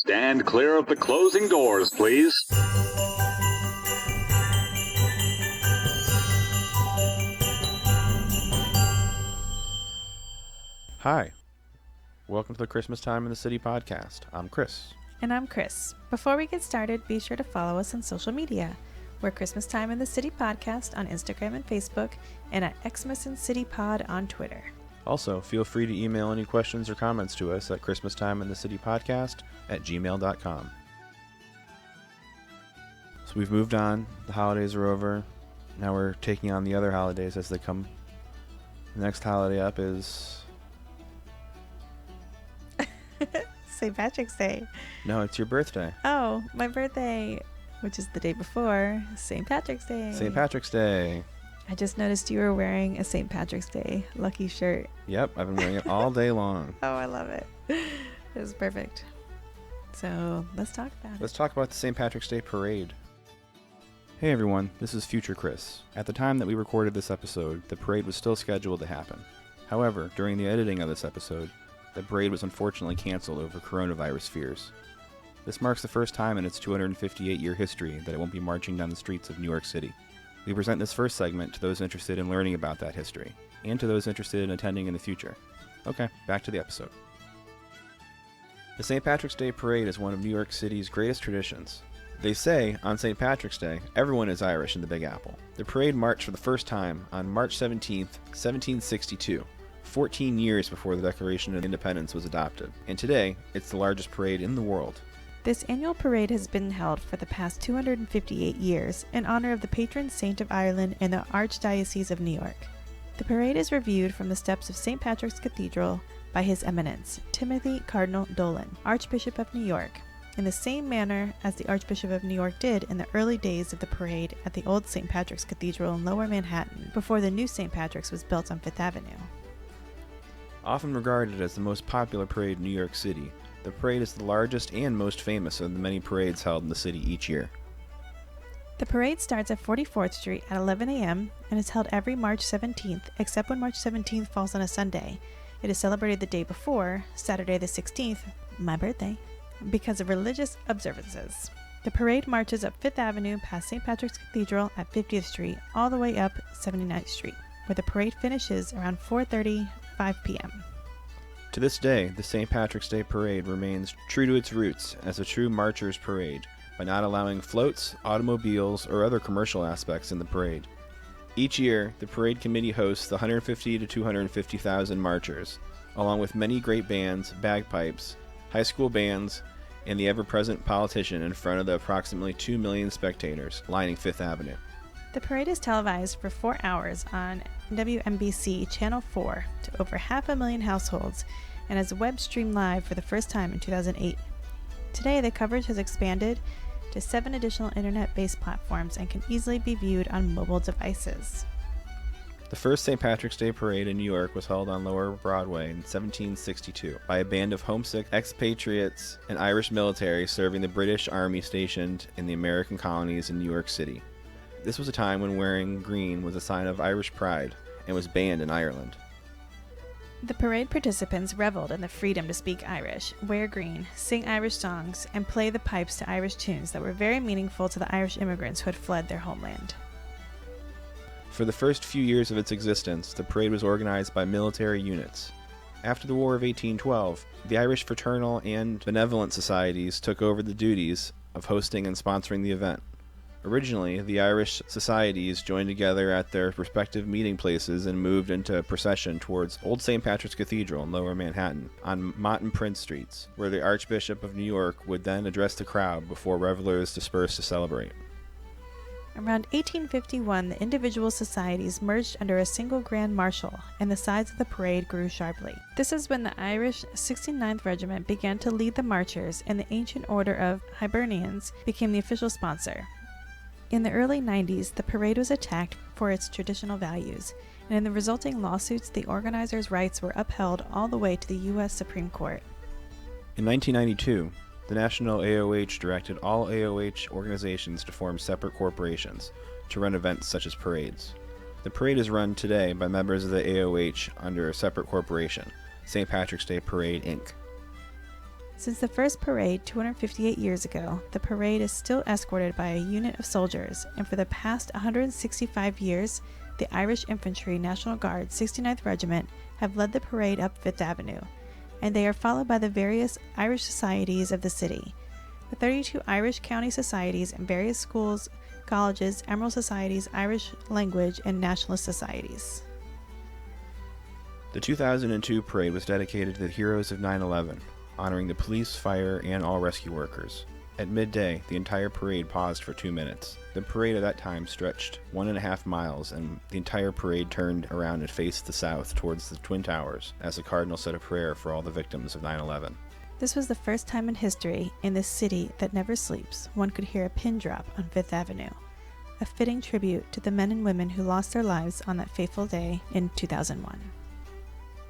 Stand clear of the closing doors, please. Hi. Welcome to the Christmas Time in the City podcast. I'm Chris. And I'm Chris. Before we get started, be sure to follow us on social media. We're Christmas Time in the City podcast on Instagram and Facebook, and at Xmas in City Pod on Twitter. Also, feel free to email any questions or comments to us at christmastimeinthecitypodcast@gmail.com. So we've moved on. The holidays are over. Now we're taking on the other holidays as they come. The next holiday up is... St. Patrick's Day. No, it's your birthday. Oh, my birthday, which is the day before St. Patrick's Day. St. Patrick's Day. I just noticed you were wearing a St. Patrick's Day lucky shirt. Yep, I've been wearing it all day long. Oh, I love it. It was perfect. So let's talk about it. Let's talk about the St. Patrick's Day parade. Hey everyone, this is Future Chris. At the time that we recorded this episode, the parade was still scheduled to happen. However, during the editing of this episode, the parade was unfortunately canceled over coronavirus fears. This marks the first time in its 258-year history that it won't be marching down the streets of New York City. We present this first segment to those interested in learning about that history, and to those interested in attending in the future. Okay, back to the episode. The St. Patrick's Day Parade is one of New York City's greatest traditions. They say, on St. Patrick's Day, everyone is Irish in the Big Apple. The parade marched for the first time on March 17, 1762, 14 years before the Declaration of Independence was adopted, and today, it's the largest parade in the world. This annual parade has been held for the past 258 years in honor of the patron saint of Ireland and the Archdiocese of New York. The parade is reviewed from the steps of St. Patrick's Cathedral by His Eminence, Timothy Cardinal Dolan, Archbishop of New York, in the same manner as the Archbishop of New York did in the early days of the parade at the old St. Patrick's Cathedral in Lower Manhattan before the new St. Patrick's was built on Fifth Avenue. Often regarded as the most popular parade in New York City, the parade is the largest and most famous of the many parades held in the city each year. The parade starts at 44th Street at 11 a.m. and is held every March 17th, except when March 17th falls on a Sunday. It is celebrated the day before, Saturday the 16th, my birthday, because of religious observances. The parade marches up Fifth Avenue past St. Patrick's Cathedral at 50th Street all the way up 79th Street, where the parade finishes around 4:35 p.m. To this day, the St. Patrick's Day Parade remains true to its roots as a true marchers' parade by not allowing floats, automobiles, or other commercial aspects in the parade. Each year, the parade committee hosts the 150 to 250,000 marchers, along with many great bands, bagpipes, high school bands, and the ever-present politician in front of the approximately 2 million spectators lining Fifth Avenue. The parade is televised for 4 hours on WNBC Channel 4 to over 500,000 households and is web streamed live for the first time in 2008. Today, the coverage has expanded to 7 additional internet-based platforms and can easily be viewed on mobile devices. The first St. Patrick's Day Parade in New York was held on Lower Broadway in 1762 by a band of homesick expatriates and Irish military serving the British Army stationed in the American colonies in New York City. This was a time when wearing green was a sign of Irish pride and was banned in Ireland. The parade participants reveled in the freedom to speak Irish, wear green, sing Irish songs, and play the pipes to Irish tunes that were very meaningful to the Irish immigrants who had fled their homeland. For the first few years of its existence, the parade was organized by military units. After the War of 1812, the Irish fraternal and benevolent societies took over the duties of hosting and sponsoring the event. Originally, the Irish societies joined together at their respective meeting places and moved into procession towards Old St. Patrick's Cathedral in Lower Manhattan on Mott and Prince Streets, where the Archbishop of New York would then address the crowd before revelers dispersed to celebrate. Around 1851, the individual societies merged under a single Grand Marshal, and the size of the parade grew sharply. This is when the Irish 69th Regiment began to lead the marchers, and the Ancient Order of Hibernians became the official sponsor. In the early 90s, the parade was attacked for its traditional values, and in the resulting lawsuits, the organizers' rights were upheld all the way to the U.S. Supreme Court. In 1992, the National AOH directed all AOH organizations to form separate corporations to run events such as parades. The parade is run today by members of the AOH under a separate corporation, St. Patrick's Day Parade, Inc. Since the first parade 258 years ago, the parade is still escorted by a unit of soldiers, and for the past 165 years, the Irish Infantry National Guard 69th Regiment have led the parade up Fifth Avenue, and they are followed by the various Irish societies of the city. The 32 Irish county societies and various schools, colleges, Emerald Societies, Irish language, and nationalist societies. The 2002 parade was dedicated to the heroes of 9/11, honoring the police, fire, and all rescue workers. At midday, the entire parade paused for 2 minutes. The parade at that time stretched 1.5 miles, and the entire parade turned around and faced the south towards the Twin Towers as the Cardinal said a prayer for all the victims of 9/11. This was the first time in history, in this city that never sleeps, one could hear a pin drop on Fifth Avenue, a fitting tribute to the men and women who lost their lives on that fateful day in 2001.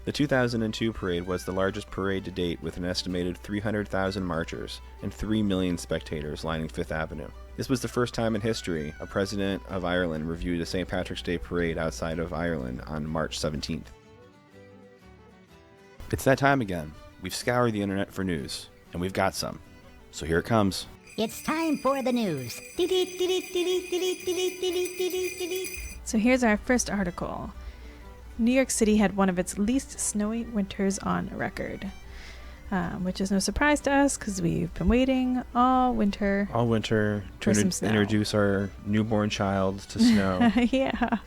The 2002 parade was the largest parade to date, with an estimated 300,000 marchers and 3 million spectators lining Fifth Avenue. This was the first time in history a president of Ireland reviewed a St. Patrick's Day parade outside of Ireland on March 17th. It's that time again. We've scoured the internet for news, and we've got some. So here it comes. It's time for the news. So here's our first article. New York City had one of its least snowy winters on record, which is no surprise to us because we've been waiting all winter. All winter For to some snow. introduce our newborn child to snow. Yeah.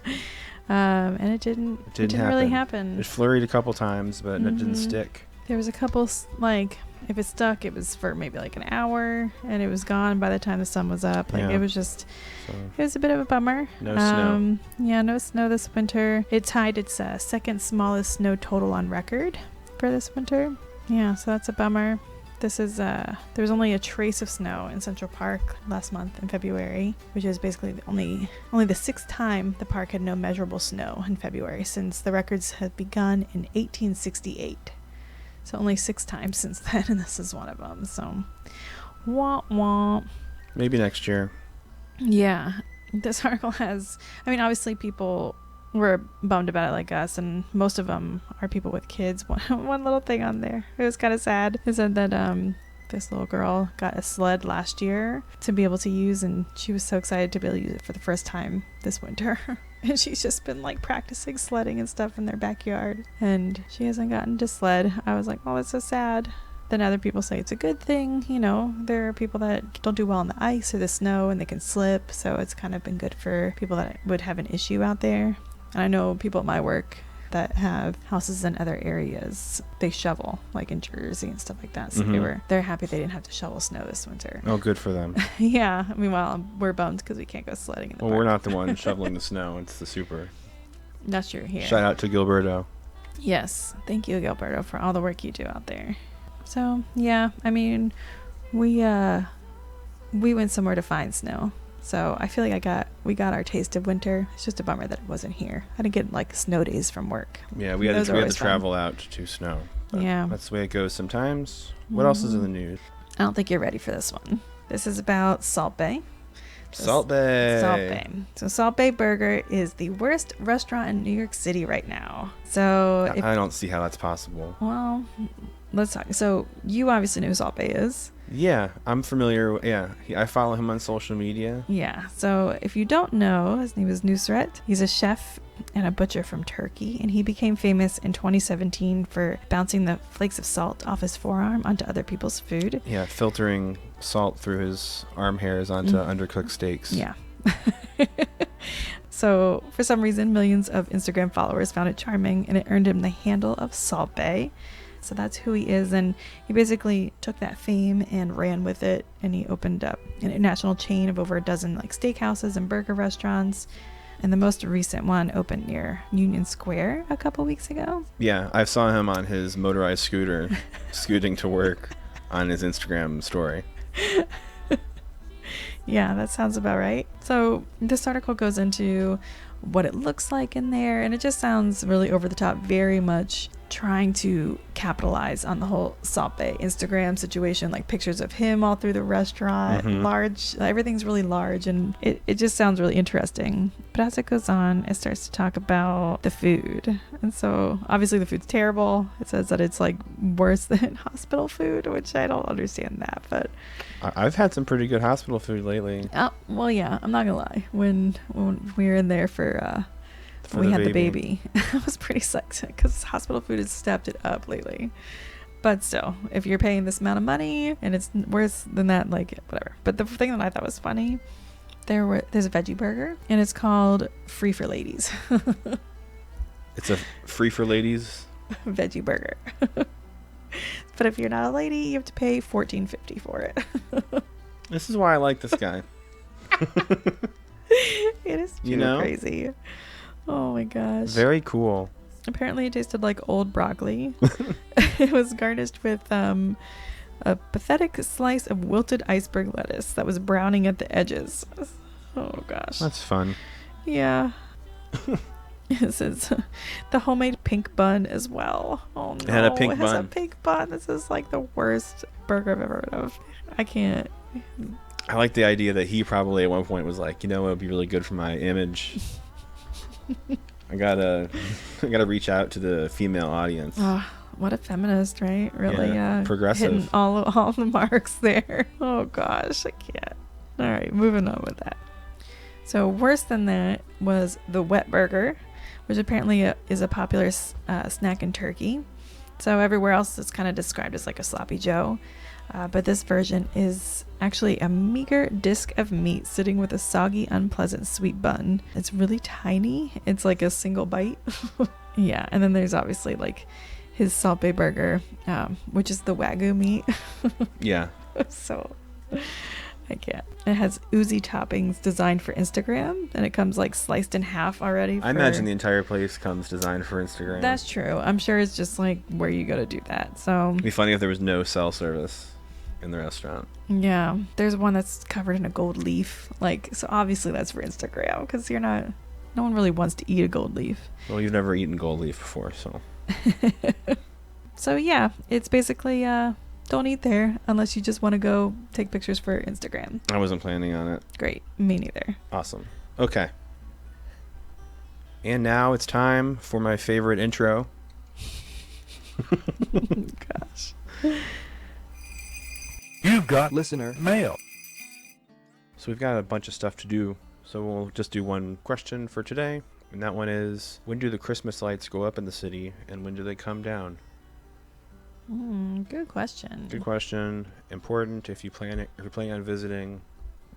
And it didn't really happen. It flurried a couple times, but it didn't stick. There was a couple, like, if it stuck, it was for maybe like an hour, and it was gone by the time the sun was up. Like, Yeah. it was just, So it was a bit of a bummer. no snow. Yeah, no snow this winter. It tied its second smallest snow total on record for this winter. Yeah, so that's a bummer. This is, there was only a trace of snow in Central Park last month in February, which is basically only the 6th time the park had no measurable snow in February since the records had begun in 1868. So only 6 times since then, and this is one of them. So, wah wah. Maybe next year. Yeah, this article has, I mean, obviously people were bummed about it like us, and most of them are people with kids. One little thing on there, it was kind of sad. It said that this little girl got a sled last year to be able to use, and she was so excited to be able to use it for the first time this winter. And she's just been like practicing sledding and stuff in their backyard, and she hasn't gotten to sled. I was like, oh, that's so sad. Then other people say it's a good thing. You know, there are people that don't do well on the ice or the snow and they can slip, so it's kind of been good for people that would have an issue out there. And I know people at my work that have houses in other areas, they shovel, like in Jersey and stuff like that. So they're happy they didn't have to shovel snow this winter. Oh, good for them. Yeah, I mean, well, we're bummed because we can't go sledding in the Well, park. we're not the ones shoveling the snow. It's the super. That's true here. Shout out to Gilberto. Yes, thank you, Gilberto, for all the work you do out there. So yeah, I mean, we went somewhere to find snow. So I feel like we got our taste of winter. It's just a bummer that it wasn't here. I didn't get like snow days from work. Yeah, we had Those to are always fun. travel out to snow. But Yeah. that's the way it goes sometimes. What else is in the news? I don't think you're ready for this one. This is about Salt Bay. Salt Bay. Salt Bay. So Salt Bay Burger is the worst restaurant in New York City right now. So if, I don't see how that's possible. well, let's talk. So you obviously know who Salt Bay is. Yeah, I'm familiar. Yeah, I follow him on social media. Yeah, so if you don't know, his name is Nusret. He's a chef and a butcher from Turkey, and he became famous in 2017 for bouncing the flakes of salt off his forearm onto other people's food. Yeah, filtering salt through his arm hairs onto undercooked steaks. Yeah. So for some reason, millions of Instagram followers found it charming, and it earned him the handle of Salt Bay. So that's who he is, and he basically took that fame and ran with it, and he opened up an international chain of over a dozen like steakhouses and burger restaurants, and the most recent one opened near Union Square a couple weeks ago. Yeah, I saw him on his motorized scooter scooting to work on his Instagram story. Yeah, that sounds about right. So this article goes into what it looks like in there, and it just sounds really over the top, very much trying to capitalize on the whole Salt Bae Instagram situation, like pictures of him all through the restaurant, large, everything's really large, and it just sounds really interesting. But as it goes on, it starts to talk about the food. And so obviously the food's terrible. It says that it's like worse than hospital food, which I don't understand that, but I've had some pretty good hospital food lately. oh, well, yeah, I'm not gonna lie. When we were in there for we had the baby. I was pretty psyched because hospital food has stepped it up lately. But still, if you're paying this amount of money and it's worse than that, like, whatever. But the thing that I thought was funny, there's a veggie burger and it's called Free for Ladies. It's a free for ladies veggie burger. But if you're not a lady, you have to pay $14.50 for it. This is why I like this guy. It is You know? crazy. Oh my gosh. Very cool. Apparently it tasted like old broccoli. It was garnished with a pathetic slice of wilted iceberg lettuce that was browning at the edges. Oh gosh. That's fun. Yeah. It says the homemade pink bun as well. Oh no. It had a pink it has bun. a pink bun. This is like the worst burger I've ever heard of. I can't. I like the idea that he probably at one point was like, you know, it would be really good for my image. I gotta reach out to the female audience. Oh, what a feminist, right? Really, Yeah, progressive. Hitting all the marks there. Oh gosh, I can't. All right, moving on with that. So worse than that was the wet burger, which apparently is a popular snack in Turkey. So everywhere else it's kind of described as like a sloppy Joe. But this version is actually a meager disc of meat sitting with a soggy, unpleasant sweet bun. It's really tiny. It's like a single bite. Yeah, and then there's obviously like his Salt Bae burger, which is the Wagyu meat. Yeah. So I can't. It has oozy toppings designed for Instagram, and it comes like sliced in half already. I imagine the entire place comes designed for Instagram. That's true. I'm sure it's just like where you go to do that. So It'd be funny if there was no cell service in the restaurant. yeah, there's one that's covered in a gold leaf. Like, so obviously that's for Instagram because no one really wants to eat a gold leaf. Well, you've never eaten gold leaf before, so. So yeah, it's basically don't eat there unless you just want to go take pictures for Instagram. I wasn't planning on it. Great, me neither. Awesome. Okay. And now it's time for my favorite intro. Gosh. You've got listener mail. So we've got a bunch of stuff to do. So we'll just do one question for today. And that one is, when do the Christmas lights go up in the city and when do they come down? Good question. Good question. Important if you're planning on visiting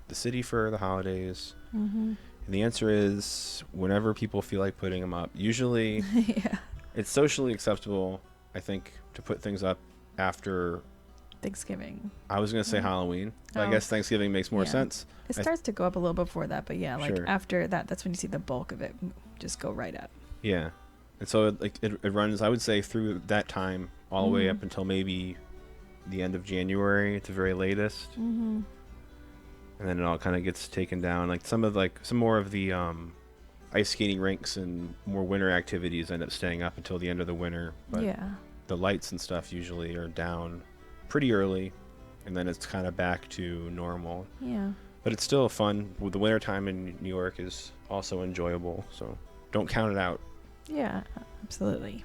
the city for the holidays. Mm-hmm. And the answer is whenever people feel like putting them up. Usually Yeah. it's socially acceptable, I think, to put things up after, Thanksgiving. I was going to say Halloween. But I Oh. guess Thanksgiving makes more Yeah. sense. It starts to go up a little before that, but yeah, like Sure. after that, that's when you see the bulk of it just go right up. Yeah. And so it runs, I would say, through that time all the way Mhm. up until maybe the end of January at the very latest. Mm-hmm. And then it all kind of gets taken down. Like some more of the ice skating rinks and more winter activities end up staying up until the end of the winter. But Yeah. the lights and stuff usually are down pretty early, and then it's kind of back to normal. Yeah. But it's still fun. The winter time in New York is also enjoyable, so don't count it out. Yeah, absolutely.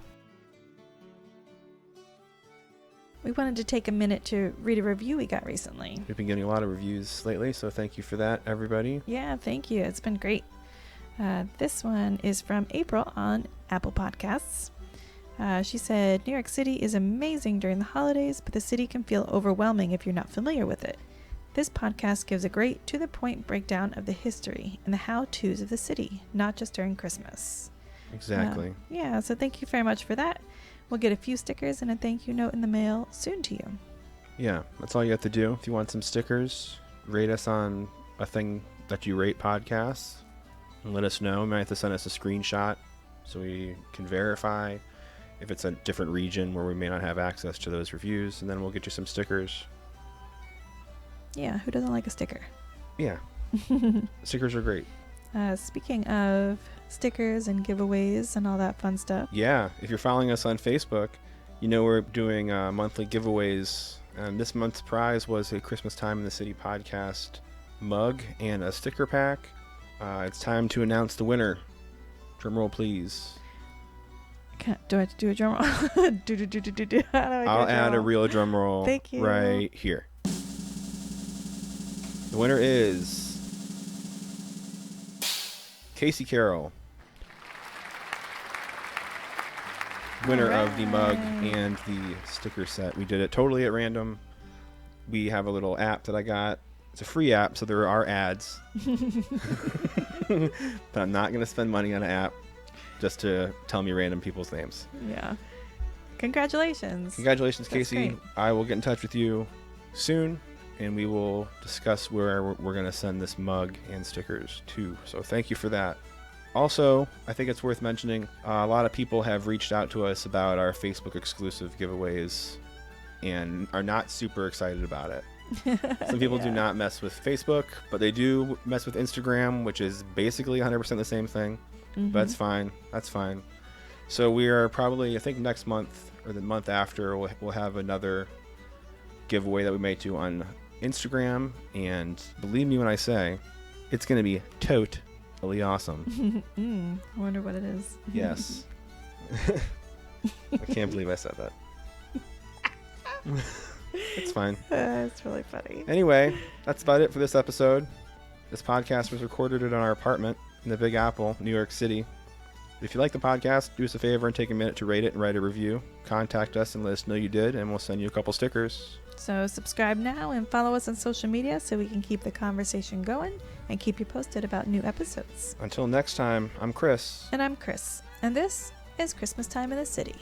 We wanted to take a minute to read a review we got recently. We've been getting a lot of reviews lately, so thank you for that, everybody. Yeah, thank you. It's been great. This one is from April on Apple Podcasts. She said, New York City is amazing during the holidays, but the city can feel overwhelming if you're not familiar with it. This podcast gives a great, to-the-point breakdown of the history and the how-tos of the city, not just during Christmas. Exactly. Yeah, so thank you very much for that. We'll get a few stickers and a thank you note in the mail soon to you. Yeah, that's all you have to do. If you want some stickers, rate us on a thing that you rate podcasts and let us know. You might have to send us a screenshot so we can verify if it's a different region where we may not have access to those reviews, and then we'll get you some stickers. Yeah, who doesn't like a sticker? Yeah, stickers are great. Speaking of stickers and giveaways and all that fun stuff. Yeah, if you're following us on Facebook, you know we're doing monthly giveaways. And this month's prize was a Christmas Time in the City podcast mug and a sticker pack. It's time to announce the winner. Drum roll, please. Do I have to do a drum roll? How do I do I'll add a roll? real drum roll. Thank you. Right here. The winner is Casey Carroll. Winner of the mug and the sticker set. We did it totally at random. We have a little app that I got. It's a free app, so there are ads. But I'm not going to spend money on an app just to tell me random people's names. Yeah. Congratulations. Congratulations, That's Casey. great. I will get in touch with you soon, and we will discuss where we're going to send this mug and stickers to. So thank you for that. Also, I think it's worth mentioning, a lot of people have reached out to us about our Facebook exclusive giveaways and are not super excited about it. Some people do not mess with Facebook, but they do mess with Instagram, which is basically 100% the same thing. But that's fine. That's fine. So we are probably, I think next month or the month after, we'll have another giveaway that we may do on Instagram. And believe me when I say, it's going to be totally awesome. I wonder what it is. Yes. I can't believe I said that. It's fine. It's really funny. Anyway, that's about it for this episode. This podcast was recorded in our apartment in the Big Apple, New York City. If you like the podcast, do us a favor and take a minute to rate it and write a review. Contact us and let us know you did, and we'll send you a couple stickers. So subscribe now and follow us on social media so we can keep the conversation going and keep you posted about new episodes. Until next time, I'm Chris. And I'm Chris, and this is Christmas Time in the City.